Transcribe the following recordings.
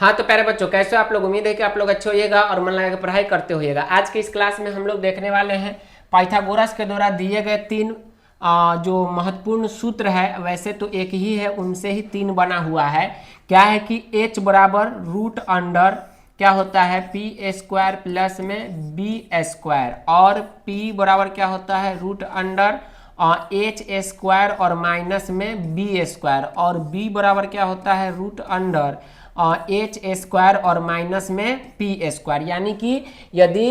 हाँ तो प्यारे बच्चों, कैसे हो आप लोग। उम्मीद है कि आप लोग अच्छे होइएगा और मन लगा के पढ़ाई करते होइएगा। आज के इस क्लास में हम लोग देखने वाले हैं पाइथागोरस के द्वारा दिए गए तीन जो महत्वपूर्ण सूत्र है, वैसे तो एक ही है, उनसे ही तीन बना हुआ है। क्या है कि h बराबर रूट अंडर क्या होता है पी स्क्वायर प्लस में बी स्क्वायर, और p बराबर क्या होता है रूट अंडर एच स्क्वायर और माइनस में बी स्क्वायर, और b बराबर क्या होता है रूट अंडर एच स्क्वायर और माइनस में पी स्क्वायर। यानी कि यदि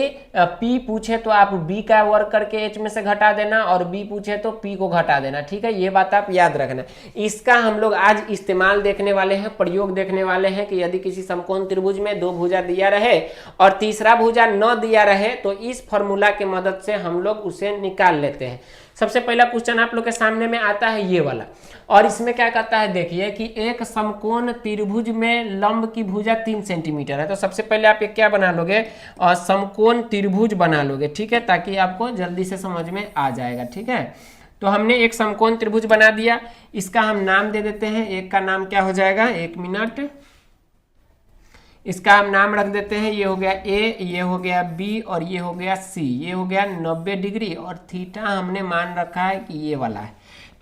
p पूछे तो आप b का वर्ग करके h में से घटा देना, और b पूछे तो p को घटा देना। ठीक है, ये बात आप याद रखना। इसका हम लोग आज इस्तेमाल देखने वाले हैं, प्रयोग देखने वाले हैं कि यदि किसी समकोण त्रिभुज में दो भुजा दिया रहे और तीसरा भुजा न दिया रहे तो इस फॉर्मूला की मदद से हम लोग उसे निकाल लेते हैं। सबसे पहला क्वेश्चन आप लोग के सामने में आता है ये वाला, और इसमें क्या कहता है देखिए कि एक समकोण त्रिभुज में लंब की भुजा 3 सेंटीमीटर है। तो सबसे पहले आप एक क्या बना लोगे, समकोण त्रिभुज बना लोगे। ठीक है, ताकि आपको जल्दी से समझ में आ जाएगा। ठीक है, तो हमने एक समकोण त्रिभुज बना दिया, इसका हम नाम दे देते हैं। एक का नाम क्या हो जाएगा, एक मिनट, इसका हम नाम रख देते हैं, ये हो गया ए, ये हो गया बी और ये हो गया सी। ये हो गया 90 डिग्री, और थीटा हमने मान रखा है कि ये वाला है।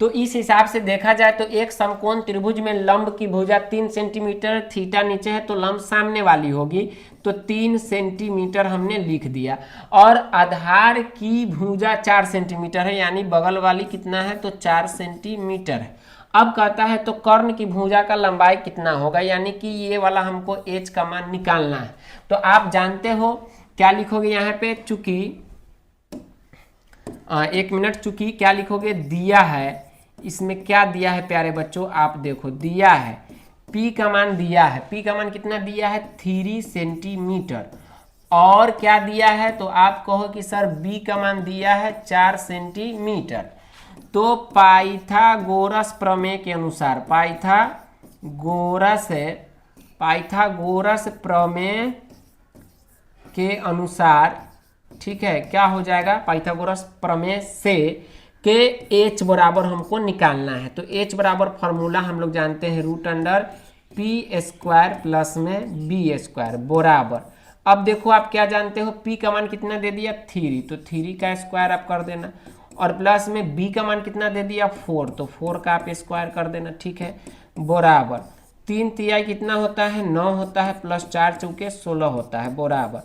तो इस हिसाब से देखा जाए तो एक समकोण त्रिभुज में लंब की भुजा 3 सेंटीमीटर, थीटा नीचे है तो लंब सामने वाली होगी, तो 3 सेंटीमीटर हमने लिख दिया। और आधार की भुजा 4 सेंटीमीटर है, यानी बगल वाली कितना है तो 4 सेंटीमीटर है। अब कहता है तो कर्ण की भुजा का लंबाई कितना होगा, यानी कि ये वाला हमको h का मान निकालना है। तो आप जानते हो क्या लिखोगे यहाँ पे, चूंकि एक मिनट, चूंकि क्या लिखोगे, दिया है, इसमें क्या दिया है प्यारे बच्चों, आप देखो दिया है p का मान दिया है, p का मान कितना दिया है 3 सेंटीमीटर, और क्या दिया है तो आप कहो कि सर b का मान दिया है 4 सेंटीमीटर। तो पाइथागोरस प्रमेय के अनुसार, पाइथागोरस प्रमेय के अनुसार, ठीक है, क्या हो जाएगा पाइथागोरस प्रमेय से के h बराबर हमको निकालना है। तो h बराबर फॉर्मूला हम लोग जानते हैं root under P square plus में बी स्क्वायर बराबर। अब देखो आप क्या जानते हो, p का मान कितना दे दिया 3, तो 3 का स्क्वायर आप कर देना, और प्लस में b का मान कितना दे दिया 4, तो 4 का आप स्क्वायर कर देना। ठीक है, बराबर 3 तिहाई कितना होता है 9 होता है, प्लस 4 चौके 16 होता है, बराबर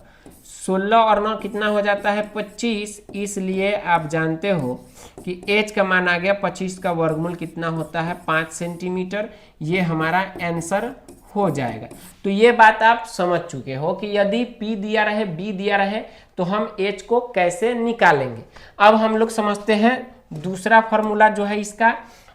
16 और 9 कितना हो जाता है 25। इसलिए आप जानते हो कि h का मान आ गया 25 का वर्गमूल कितना होता है 5 सेंटीमीटर। ये हमारा आंसर हो जाएगा। तो ये बात आप समझ चुके हो कि यदि p दिया रहे b दिया रहे तो हम h को कैसे निकालेंगे। अब हम लोग समझते हैं दूसरा फॉर्मूला जो है इसका,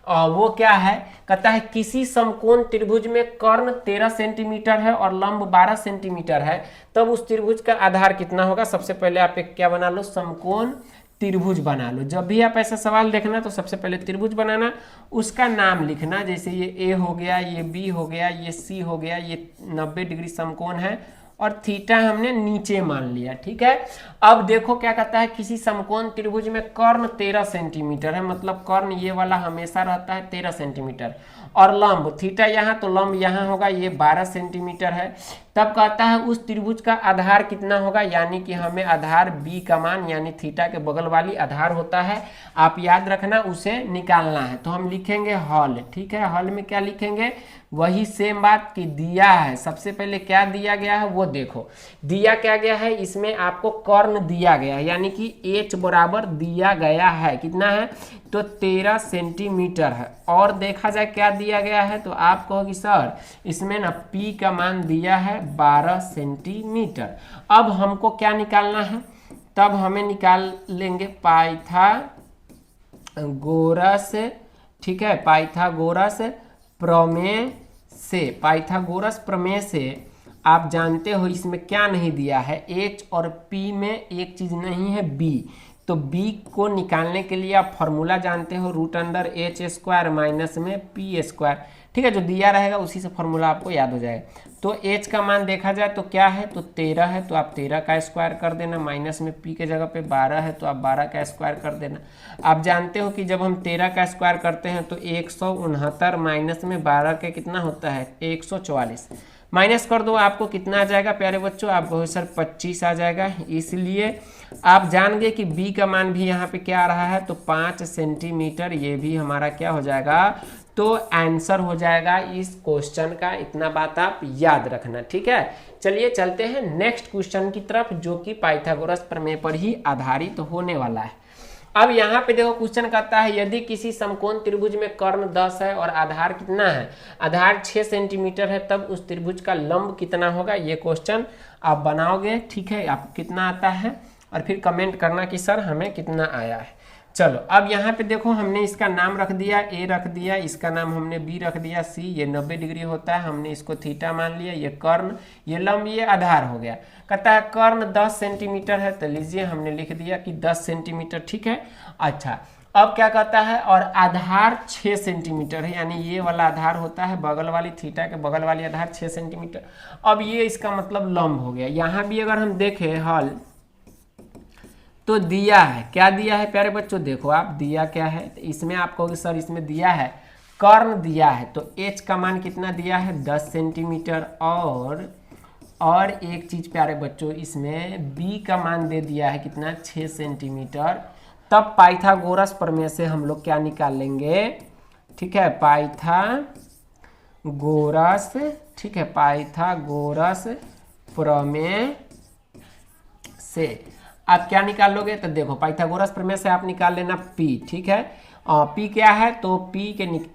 वो क्या है, कहता है किसी समकोण त्रिभुज में कर्ण 13 सेंटीमीटर है और लंब 12 सेंटीमीटर है, तब उस त्रिभुज का आधार कितना होगा। सबसे पहले आप एक क्या बना लो, समकोण त्रिभुज बना लो। जब भी आप ऐसा सवाल देखना तो सबसे पहले त्रिभुज बनाना, उसका नाम लिखना, जैसे ये ए हो गया, ये बी हो गया, ये सी हो गया, ये 90 डिग्री समकोण है, और थीटा हमने नीचे मान लिया। ठीक है, अब देखो क्या कहता है, किसी समकोण त्रिभुज में कर्ण 13 सेंटीमीटर है, मतलब कर्ण ये वाला हमेशा रहता है 13 सेंटीमीटर, और लंब थीटा यहाँ, तो लंब यहाँ होगा, ये 12 सेंटीमीटर है। तब कहता है उस त्रिभुज का आधार कितना होगा, यानी कि हमें आधार b का मान, यानी थीटा के बगल वाली आधार होता है, आप याद रखना, उसे निकालना है। तो हम लिखेंगे हल। ठीक है, हल में क्या लिखेंगे, वही सेम बात कि दिया है। सबसे पहले क्या दिया गया है वो देखो, दिया क्या गया है, इसमें आपको कर्ण दिया गया है, यानी कि h बराबर दिया गया है कितना है तो 13 सेंटीमीटर है। और देखा जाए क्या दिया गया है, तो आप कहोगे सर इसमें ना p का मान दिया है 12 सेंटीमीटर। अब हमको क्या निकालना है, तब हमें निकाल लेंगे पाइथागोरस, ठीक है, पाइथागोरस प्रमेय से। पाइथागोरस प्रमेय से आप जानते हो इसमें क्या नहीं दिया है, h और p में एक चीज नहीं है b, तो b को निकालने के लिए आप फॉर्मूला जानते हो root under h square minus में p स्क्वायर। ठीक है, जो दिया रहेगा उसी से फॉर्मूला आपको याद हो जाएगा। तो h का मान देखा जाए तो क्या है तो 13 है, तो आप 13 का स्क्वायर कर देना, माइनस में p के जगह पे 12 है तो आप 12 का स्क्वायर कर देना। आप जानते हो कि जब हम 13 का स्क्वायर करते हैं तो 169 माइनस में 12 के कितना होता है 144, माइनस कर दो, आपको कितना आ जाएगा प्यारे बच्चों, आपको सर 25 आ जाएगा। इसलिए आप जान गए कि b का मान भी यहाँ पे क्या आ रहा है, तो 5 सेंटीमीटर, ये भी हमारा क्या हो जाएगा, तो आंसर हो जाएगा इस क्वेश्चन का। इतना बात आप याद रखना, ठीक है। चलिए चलते हैं नेक्स्ट क्वेश्चन की तरफ, जो कि पाइथागोरस प्रमेय पर ही आधारित होने वाला है। अब यहाँ पे देखो क्वेश्चन कहता है, यदि किसी समकोण त्रिभुज में कर्ण 10 है और आधार कितना है, आधार 6 सेंटीमीटर है, तब उस त्रिभुज का लंब कितना होगा। ये क्वेश्चन आप बनाओगे, ठीक है, आपको कितना आता है और फिर कमेंट करना कि सर हमें कितना आया है। चलो अब यहाँ पे देखो, हमने इसका नाम रख दिया ए रख दिया, इसका नाम हमने बी रख दिया सी, ये 90 डिग्री होता है, हमने इसको थीटा मान लिया, ये कर्ण, ये लंब, ये आधार हो गया। कहता है कर्ण 10 सेंटीमीटर है, तो लीजिए हमने लिख दिया कि 10 सेंटीमीटर, ठीक है। अच्छा अब क्या कहता है, और आधार 6 सेंटीमीटर है, यानी ये वाला आधार होता है, बगल वाली थीटा के बगल वाली आधार 6 सेंटीमीटर। अब ये इसका मतलब लंब हो गया। यहाँ भी अगर हम देखें हल, तो दिया है, क्या दिया है प्यारे बच्चों, देखो आप दिया क्या है, तो इसमें आप कहोगे सर इसमें दिया है कर्ण दिया है, तो h का मान कितना दिया है 10 सेंटीमीटर, और एक चीज प्यारे बच्चों, इसमें b का मान दे दिया है कितना 6 सेंटीमीटर। तब पाइथागोरस प्रमेय से हम लोग क्या निकाल लेंगे, ठीक है, पाइथागोरस, ठीक है, पाइथागोरस प्रमेय से आप क्या निकाल लोगे, तो देखो पाइथागोरस प्रमेय से आप निकाल लेना p, ठीक है। p क्या है, तो p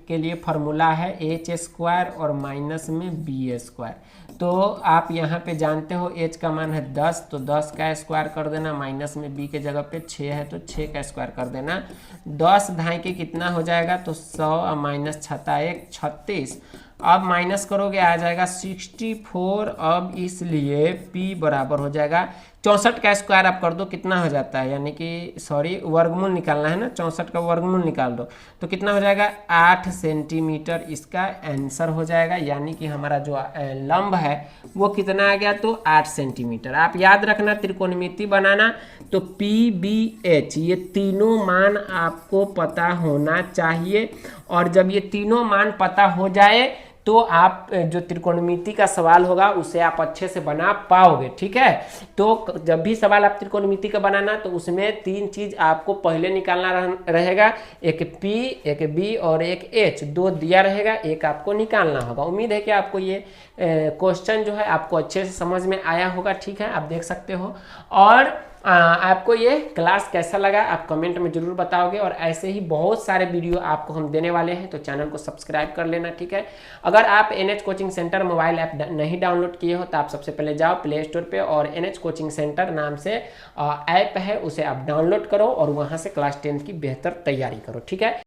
के लिए फॉर्मूला है h स्क्वायर और माइनस में b स्क्वायर। तो आप यहाँ पे जानते हो h का मान है 10, तो 10 का स्क्वायर कर देना, माइनस में b के जगह पे 6 है तो 6 का स्क्वायर कर देना। 10 ढाई के कितना हो जाएगा, तो 100 और माइनस 1 36, अब माइनस करोगे आ जाएगा 64। अब इसलिए p बराबर हो जाएगा 64 का स्क्वायर आप कर दो, कितना हो जाता है, यानी कि सॉरी वर्गमूल निकालना है ना, 64 का वर्गमूल निकाल दो तो कितना हो जाएगा 8 सेंटीमीटर, इसका आंसर हो जाएगा। यानी कि हमारा जो लंब है वो कितना आ गया, तो 8 सेंटीमीटर। आप याद रखना त्रिकोणमिति बनाना, तो PBH ये तीनों मान आपको पता होना चाहिए, और जब ये तीनों मान पता हो जाए तो आप जो त्रिकोणमिति का सवाल होगा उसे आप अच्छे से बना पाओगे, ठीक है। तो जब भी सवाल आप त्रिकोणमिति का बनाना, तो उसमें 3 चीज आपको पहले निकालना रहेगा, एक p, एक b और एक h, 2 दिया रहेगा, एक आपको निकालना होगा। उम्मीद है कि आपको ये क्वेश्चन जो है आपको अच्छे से समझ में आया होगा, ठीक है, आप देख सकते हो। और आपको ये क्लास कैसा लगा आप कमेंट में जरूर बताओगे, और ऐसे ही बहुत सारे वीडियो आपको हम देने वाले हैं, तो चैनल को सब्सक्राइब कर लेना, ठीक है। अगर आप NH coaching centre mobile app नहीं डाउनलोड किए हो, तो आप सबसे पहले जाओ प्ले स्टोर पे और NH कोचिंग सेंटर नाम से ऐप है, उसे आप डाउनलोड करो और वहाँ से क्लास 10 की बेहतर तैयारी करो, ठीक है।